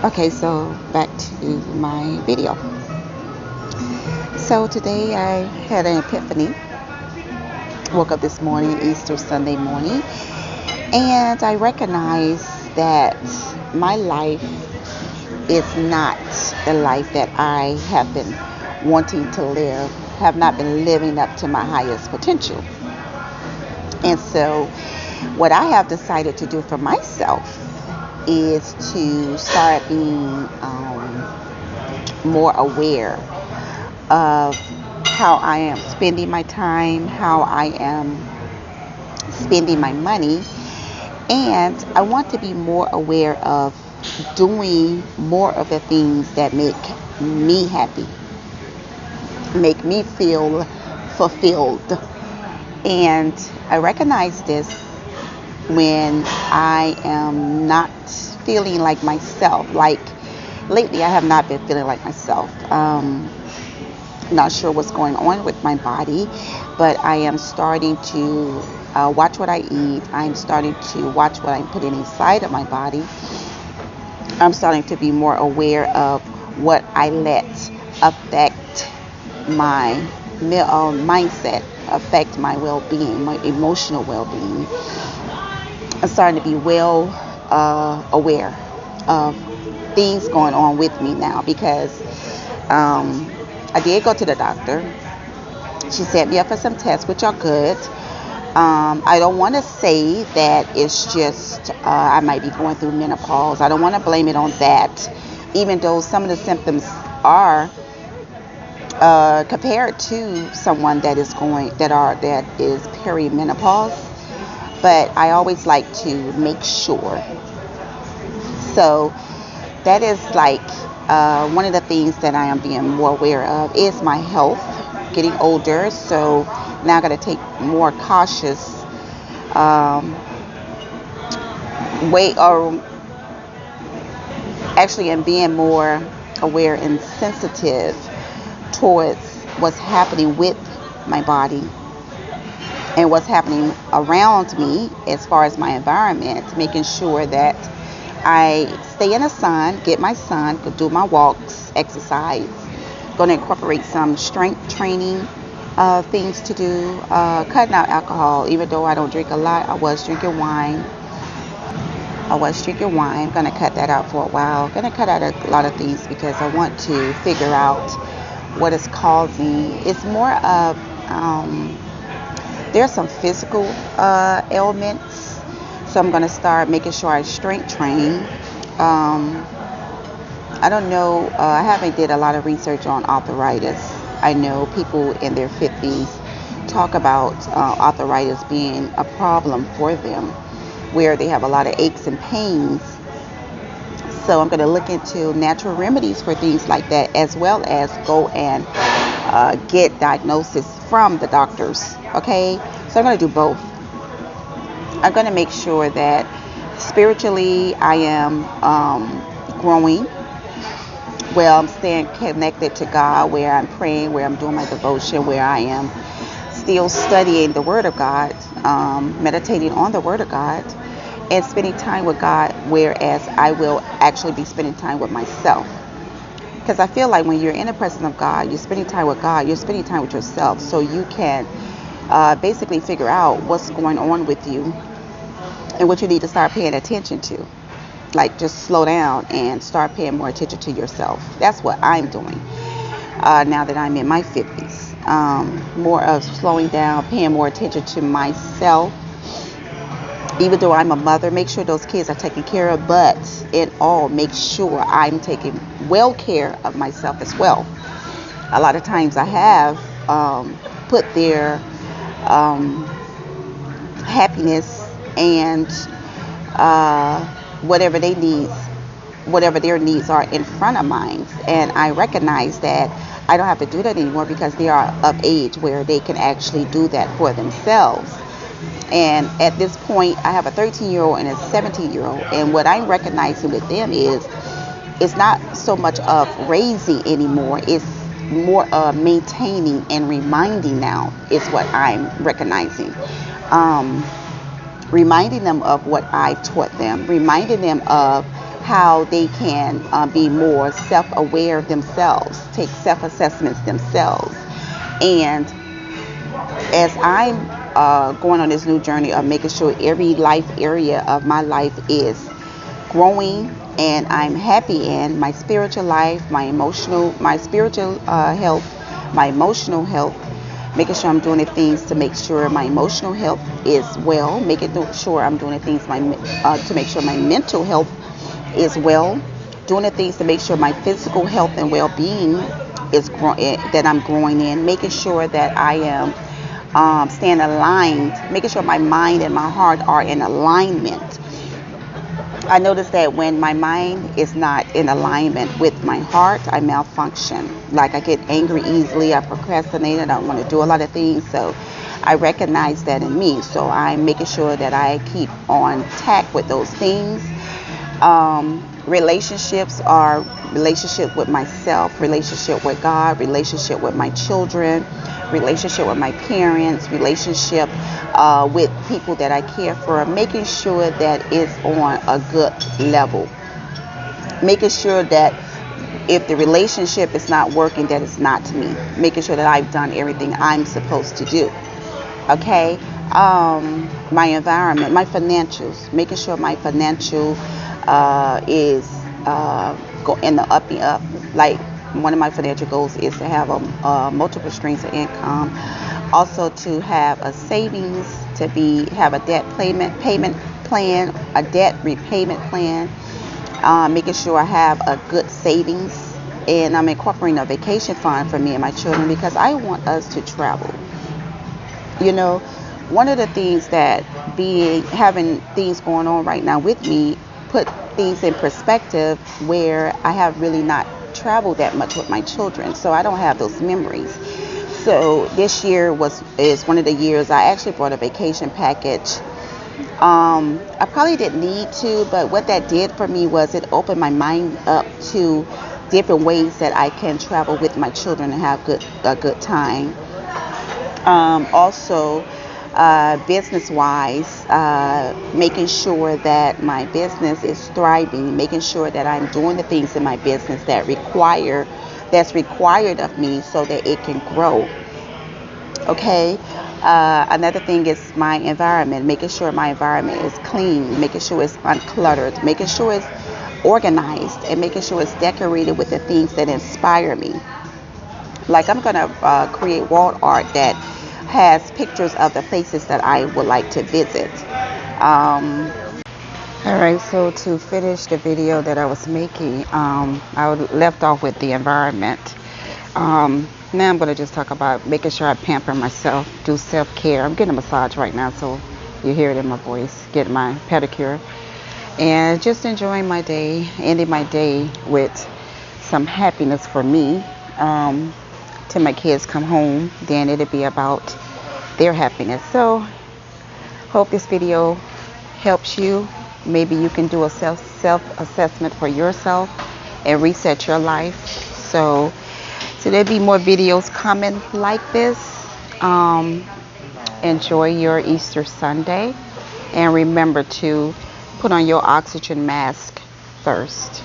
Okay, so back to my video. So today I had an epiphany. Woke up this morning, Easter Sunday morning, and I recognized that my life is not the life that I have been wanting to live, have not been living up to my highest potential. And so, what I have decided to do for myself is to start being more aware of how I am spending my time, how I am spending my money, and I want to be more aware of doing more of the things that make me happy, make me feel fulfilled. And I recognize this when I am not feeling like myself. Like lately, I have not been feeling like myself. Not sure what's going on with my body, but I am starting to watch what I eat. I'm starting to watch what I'm putting inside of my body. I'm starting to be more aware of what I let affect my mindset, affect my well-being, my emotional well-being. I'm starting to be well aware of things going on with me now because I did go to the doctor. She set me up for some tests, which are good. I don't want to say that it's just I might be going through menopause. I don't want to blame it on that, even though some of the symptoms are compared to someone that is perimenopause. But I always like to make sure. So that is like one of the things that I am being more aware of is my health. Getting older, so now I got to take more cautious way, or actually, am being more aware and sensitive towards what's happening with my body and what's happening around me as far as my environment, making sure that I stay in the sun, get my sun, do my walks, exercise. Going to incorporate some strength training things to do, cutting out alcohol. Even though I don't drink a lot, I was drinking wine. I'm going to cut that out for a while. Going to cut out a lot of things because I want to figure out what is causing. It's more of there's some physical ailments, so I'm going to start making sure I strength train. I don't know. I haven't did a lot of research on arthritis. I know people in their 50s talk about arthritis being a problem for them, where they have a lot of aches and pains. So I'm going to look into natural remedies for things like that, as well as go and get diagnosis from the doctors. Okay, so I'm going to do both. I'm going to make sure that spiritually I am growing, where I'm staying connected to God, where I'm praying, where I'm doing my devotion, where I am still studying the Word of God, meditating on the Word of God, and spending time with God, whereas I will actually be spending time with myself. Because I feel like when you're in the presence of God, you're spending time with God, you're spending time with yourself, so you can basically figure out what's going on with you and what you need to start paying attention to. Like just slow down and start paying more attention to yourself. That's what I'm doing now that I'm in my 50s. More of slowing down, paying more attention to myself. Even though I'm a mother, make sure those kids are taken care of, but in all, make sure I'm taking well care of myself as well. A lot of times I have put their happiness and whatever whatever their needs are in front of mine. And I recognize that I don't have to do that anymore because they are of age where they can actually do that for themselves. And at this point, I have a 13-year-old and a 17-year-old. And what I'm recognizing with them is it's not so much of raising anymore. It's more of maintaining and reminding now is what I'm recognizing. Reminding them of what I taught them, reminding them of how they can be more self-aware themselves, take self-assessments themselves. And as I'm going on this new journey of making sure every life area of my life is growing and I'm happy in my spiritual life, my spiritual health, my emotional health, making sure I'm doing the things to make sure my emotional health is well, making sure I'm doing the things to make sure my mental health is well, doing the things to make sure my physical health and well-being that I'm growing in, making sure that I am staying aligned, making sure my mind and my heart are in alignment. I notice that when my mind is not in alignment with my heart, I malfunction. Like I get angry easily, I procrastinate, I don't want to do a lot of things. So I recognize that in me. So I'm making sure that I keep on tack with those things. Relationships are relationship with myself, relationship with God, relationship with my children, relationship with my parents, relationship with people that I care for, making sure that it's on a good level. Making sure that if the relationship is not working, that it's not to me. Making sure that I've done everything I'm supposed to do. Okay? My environment, my financials, making sure my financial is in the up and up. Like one of my financial goals is to have multiple streams of income. Also to have a savings, have a debt payment plan, a debt repayment plan. Making sure I have a good savings, and I'm incorporating a vacation fund for me and my children because I want us to travel. You know, one of the things that having things going on right now with me put things in perspective where I have really not traveled that much with my children, so I don't have those memories. So this year is one of the years I actually brought a vacation package. I probably didn't need to, but what that did for me was it opened my mind up to different ways that I can travel with my children and have a good time. Also, business-wise, making sure that my business is thriving, making sure that I'm doing the things in my business that's required of me so that it can grow. Okay. Another thing is my environment, making sure my environment is clean, making sure it's uncluttered, making sure it's organized, and making sure it's decorated with the things that inspire me. Like I'm going to create wall art that has pictures of the places that I would like to visit. Alright, so to finish the video that I was making, I left off with the environment. Now I'm going to just talk about making sure I pamper myself, do self-care. I'm getting a massage right now, so you hear it in my voice, getting my pedicure. And just enjoying my day, ending my day with some happiness for me. Till my kids come home, then it'll be about their happiness. So, hope this video helps you. Maybe you can do a self-assessment for yourself and reset your life. So there'll be more videos coming like this. Enjoy your Easter Sunday. And remember to put on your oxygen mask first.